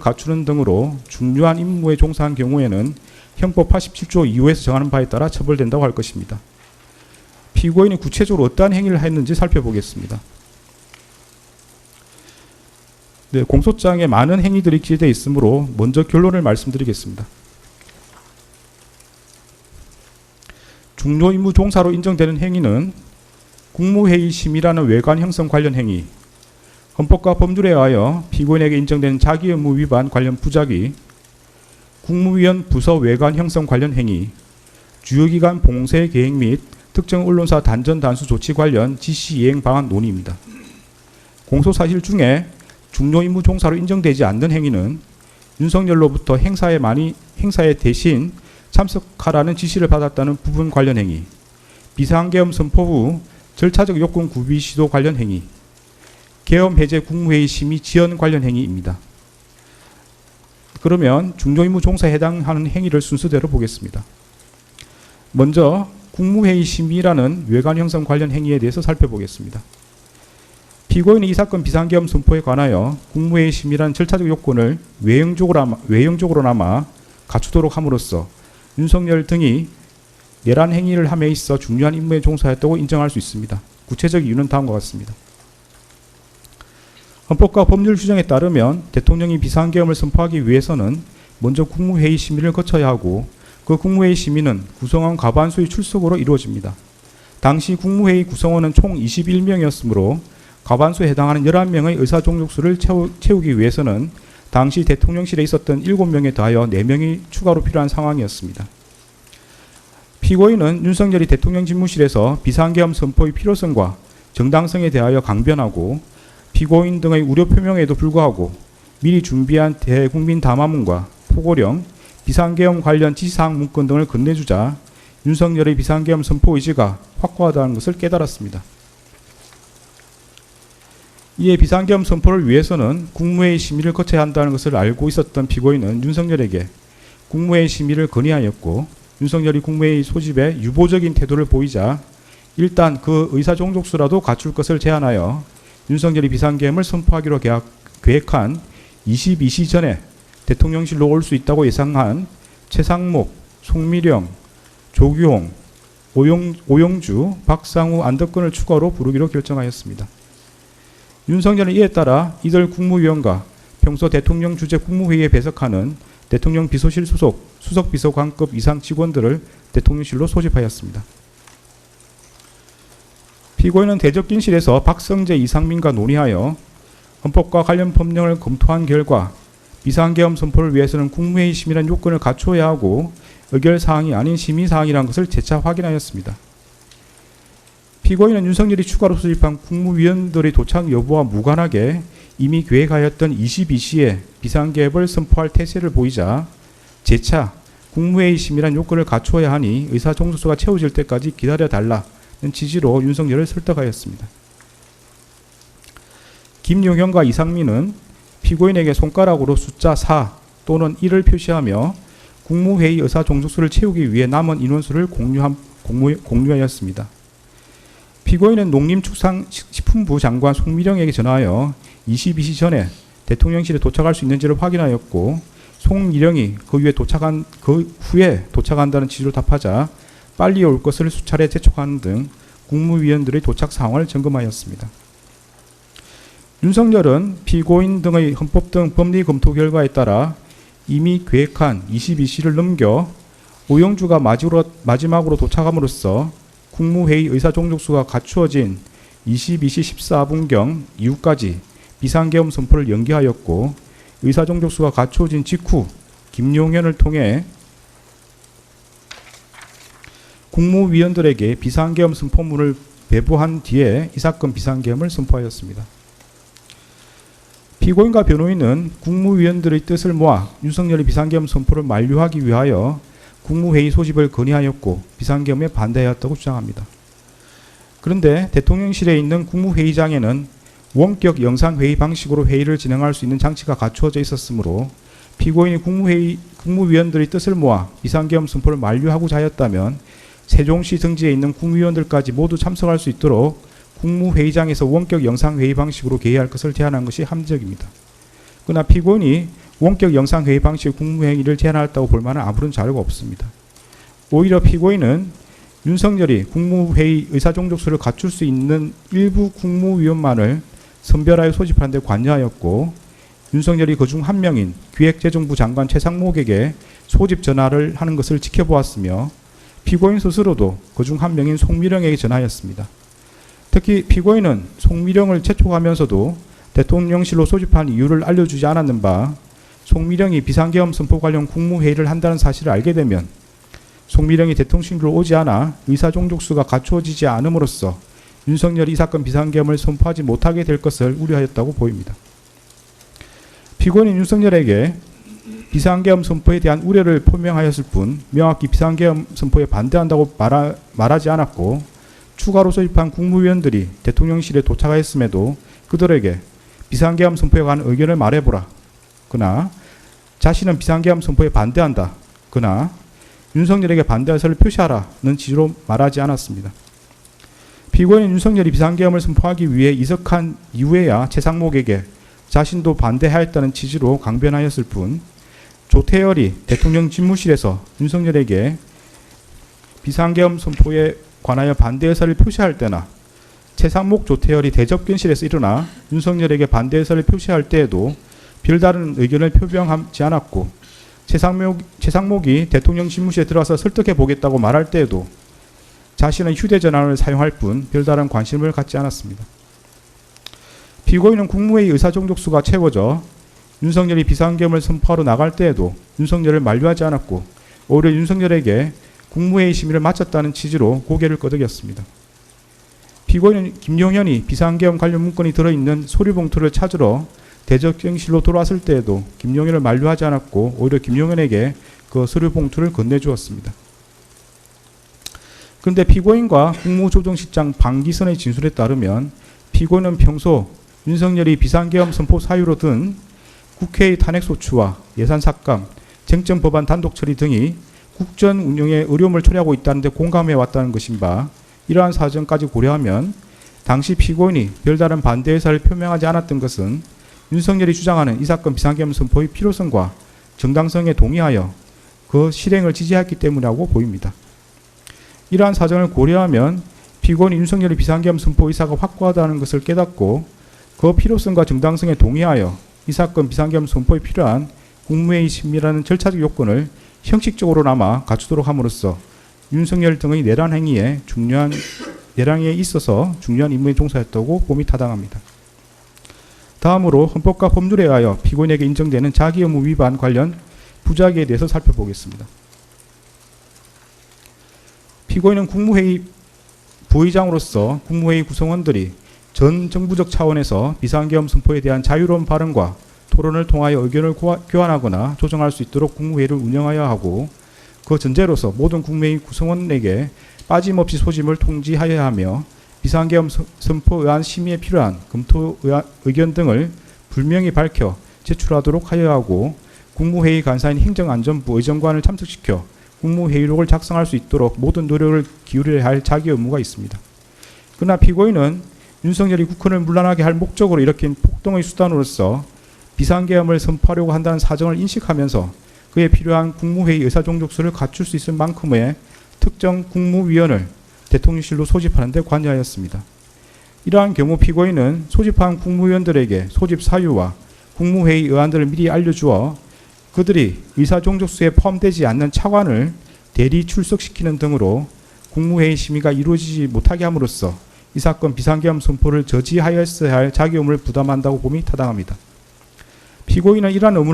갖추는 등으로 중요한 임무에 종사한 경우에는 형법 87조 2호에서 정하는 바에 따라 처벌된다고 할 것입니다. 피고인이 구체적으로 어떠한 행위를 했는지 살펴보겠습니다. 네, 공소장에 많은 행위들이 기재되어 있으므로 먼저 결론을 말씀드리겠습니다. 중요 임무 종사로 인정되는 행위는 국무회의 심의라는 외관 형성 관련 행위, 헌법과 법률에 의하여 피고인에게 인정되는 자기 의무 위반 관련 부작위, 국무위원 부서 외관 형성 관련 행위, 주요기관 봉쇄 계획 및 특정 언론사 단전 단수 조치 관련 지시 이행 방안 논의입니다. 공소사실 중에 중요 임무 종사로 인정되지 않는 행위는 윤석열로부터 행사에 대신 참석하라는 지시를 받았다는 부분 관련 행위, 비상계엄 선포 후 절차적 요건 구비 시도 관련 행위, 계엄 해제 국무회의 심의 지연 관련 행위입니다. 그러면 중요 임무 종사에 해당하는 행위를 순서대로 보겠습니다. 먼저 국무회의 심의라는 외관 형성 관련 행위에 대해서 살펴보겠습니다. 피고인이 이 사건 비상계엄 선포에 관하여 국무회의 심의라는 절차적 요건을 외형적으로나마 갖추도록 함으로써 윤석열 등이 내란 행위를 함에 있어 중요한 임무에 종사했다고 인정할 수 있습니다. 구체적 이유는 다음과 같습니다. 헌법과 법률 규정에 따르면 대통령이 비상계엄을 선포하기 위해서는 먼저 국무회의 심의를 거쳐야 하고 그 국무회의 심의는 구성원 과반수의 출석으로 이루어집니다. 당시 국무회의 구성원은 총 21명이었으므로 과반수에 해당하는 11명의 의사종족수를 채우기 위해서는 당시 대통령실에 있었던 7명에 더하여 4명이 추가로 필요한 상황이었습니다. 피고인은 윤석열이 대통령 집무실에서 비상계엄 선포의 필요성과 정당성에 대하여 강변하고 피고인 등의 우려 표명에도 불구하고 미리 준비한 대국민 담화문과 포고령, 비상계엄 관련 지시사항 문건 등을 건네주자 윤석열의 비상계엄 선포 의지가 확고하다는 것을 깨달았습니다. 이에 비상계엄 선포를 위해서는 국무회의 심의를 거쳐야 한다는 것을 알고 있었던 피고인은 윤석열에게 국무회의 심의를 건의하였고 윤석열이 국무회의 소집에 유보적인 태도를 보이자 일단 그 의사종족수라도 갖출 것을 제안하여 윤석열이 비상계엄을 선포하기로 계획한 22시 전에 대통령실로 올 수 있다고 예상한 최상목, 송미령, 조규홍, 오영주, 박상우, 안덕근을 추가로 부르기로 결정하였습니다. 윤석열은 이에 따라 이들 국무위원과 평소 대통령 주재 국무회의에 배석하는 대통령 비서실 소속 수석비서관급 이상 직원들을 대통령실로 소집하였습니다. 피고인은 대접기실에서 박성재, 이상민과 논의하여 헌법과 관련 법령을 검토한 결과 비상계엄 선포를 위해서는 국무회의 심의라는 요건을 갖추어야 하고 의결사항이 아닌 심의사항이라는 것을 재차 확인하였습니다. 피고인은 윤석열이 추가로 소집한 국무위원들의 도착 여부와 무관하게 이미 계획하였던 22시에 비상계엄을 선포할 태세를 보이자 재차 국무회의 심의라는 요건을 갖추어야 하니 의사종족수가 채워질 때까지 기다려달라는 취지로 윤석열을 설득하였습니다. 김용현과 이상민은 피고인에게 손가락으로 숫자 4 또는 1을 표시하며 국무회의 의사종족수를 채우기 위해 남은 인원수를 공유하였습니다. 피고인은 농림축산식품부 장관 송미령에게 전화하여 22시 전에 대통령실에 도착할 수 있는지를 확인하였고 송미령이 그 후에 도착한다는 취지로 답하자 빨리 올 것을 수차례 재촉하는 등 국무위원들의 도착 상황을 점검하였습니다. 윤석열은 피고인 등의 헌법 등 법리 검토 결과에 따라 이미 계획한 22시를 넘겨 오영주가 마지막으로 도착함으로써 국무회의 의사종족수가 갖추어진 22시 14분경 이후까지 비상계엄 선포를 연기하였고 의사종족수가 갖추어진 직후 김용현을 통해 국무위원들에게 비상계엄 선포문을 배부한 뒤에 이 사건 비상계엄을 선포하였습니다. 피고인과 변호인은 국무위원들의 뜻을 모아 윤석열이 비상계엄 선포를 만료하기 위하여 국무회의 소집을 건의하였고 비상계엄에 반대하였다고 주장합니다. 그런데 대통령실에 있는 국무회의장에는 원격 영상회의 방식으로 회의를 진행할 수 있는 장치가 갖추어져 있었으므로 피고인이 국무위원들의 뜻을 모아 비상계엄 선포를 만료하고자 하였다면 세종시 등지에 있는 국무위원들까지 모두 참석할 수 있도록 국무회의장에서 원격 영상회의 방식으로 개의할 것을 제안한 것이 합리적입니다. 그러나 피고인이 원격 영상회의 방식 국무회의를 제한했다고 볼 만한 아무런 자료가 없습니다. 오히려 피고인은 윤석열이 국무회의 의사종족수를 갖출 수 있는 일부 국무위원만을 선별하여 소집하는 데 관여하였고, 윤석열이 그중 한 명인 기획재정부 장관 최상목에게 소집 전화를 하는 것을 지켜보았으며, 피고인 스스로도 그중 한 명인 송미령에게 전화하였습니다. 특히 피고인은 송미령을 재촉하면서도 대통령실로 소집한 이유를 알려주지 않았는 바, 송미령이 비상계엄 선포 관련 국무회의를 한다는 사실을 알게 되면 송미령이 대통령실로 오지 않아 의사종족수가 갖추어지지 않음으로써 윤석열이 이 사건 비상계엄을 선포하지 못하게 될 것을 우려하였다고 보입니다. 피고인은 윤석열에게 비상계엄 선포에 대한 우려를 표명하였을 뿐 명확히 비상계엄 선포에 반대한다고 말하지 않았고, 추가로 소집한 국무위원들이 대통령실에 도착하였음에도 그들에게 비상계엄 선포에 관한 의견을 말해보라 그나 자신은 비상계엄 선포에 반대한다 그나 윤석열에게 반대 의사를 표시하라는 취지로 말하지 않았습니다. 피고인은 윤석열이 비상계엄을 선포하기 위해 이석한 이후에야 최상목에게 자신도 반대하였다는 취지로 강변하였을 뿐, 조태열이 대통령 집무실에서 윤석열에게 비상계엄 선포에 관하여 반대 의사를 표시할 때나 최상목 조태열이 대접견실에서 일어나 윤석열에게 반대 의사를 표시할 때에도 별다른 의견을 표명하지 않았고, 최상목이 대통령 집무실에 들어와서 설득해 보겠다고 말할 때에도 자신은 휴대전화를 사용할 뿐 별다른 관심을 갖지 않았습니다. 피고인은 국무회의 의사종족수가 채워져 윤석열이 비상계엄을 선포하러 나갈 때에도 윤석열을 만류하지 않았고, 오히려 윤석열에게 국무회의 심의를 마쳤다는 취지로 고개를 끄덕였습니다. 피고인은 김용현이 비상계엄 관련 문건이 들어있는 서류봉투를 찾으러 대접경실로 돌아왔을 때에도 김용현을 만류하지 않았고, 오히려 김용현에게 그 서류봉투를 건네주었습니다. 그런데 피고인과 국무조정실장 방기선의 진술에 따르면 피고인은 평소 윤석열이 비상계엄 선포 사유로 든 국회의 탄핵소추와 예산삭감, 쟁점법안 단독처리 등이 국정 운영에 어려움을 초래하고 있다는 데 공감해 왔다는 것인 바, 이러한 사정까지 고려하면 당시 피고인이 별다른 반대 의사를 표명하지 않았던 것은 윤석열이 주장하는 이 사건 비상계엄 선포의 필요성과 정당성에 동의하여 그 실행을 지지했기 때문이라고 보입니다. 이러한 사정을 고려하면 피고인이 윤석열이 비상계엄 선포 의사가 확고하다는 것을 깨닫고 그 필요성과 정당성에 동의하여 이 사건 비상계엄 선포에 필요한 국무회의 심의라는 절차적 요건을 형식적으로나마 갖추도록 함으로써 윤석열 등의 내란 행위에 있어서 중요한 임무에 종사했다고 봄이 타당합니다. 다음으로 헌법과 법률에 의하여 피고인에게 인정되는 자기 의무 위반 관련 부작위에 대해서 살펴보겠습니다. 피고인은 국무회의 부의장으로서 국무회의 구성원들이 전 정부적 차원에서 비상계엄 선포에 대한 자유로운 발언과 토론을 통하여 의견을 교환하거나 조정할 수 있도록 국무회의를 운영하여야 하고, 그 전제로서 모든 국무회의 구성원에게 빠짐없이 소집을 통지하여야 하며, 비상계엄 선포 의안 심의에 필요한 검토 의견 등을 분명히 밝혀 제출하도록 하여야 하고, 국무회의 간사인 행정안전부 의정관을 참석시켜 국무회의록을 작성할 수 있도록 모든 노력을 기울여야 할 자기 의무가 있습니다. 그러나 피고인은 윤석열이 국헌을 문란하게 할 목적으로 일으킨 폭동의 수단으로서 비상계엄을 선포하려고 한다는 사정을 인식하면서 그에 필요한 국무회의 의사종족수를 갖출 수 있을 만큼의 특정 국무위원을 대통령실로 소집하는 데 관여하였습니다. 이러한 경우 피고인은 소집한 국무위원들에게 소집 사유와 국무회의 의안들을 미리 알려주어 그들이 의사종족수에 포함되지 않는 차관을 대리 출석시키는 등으로 국무회의 심의가 이루어지지 못하게 함으로써 이 사건 비상계엄 선포를 저지하였어야 할 자기 의무를 부담한다고 봄이 타당합니다. 피고인은 이러한 의무를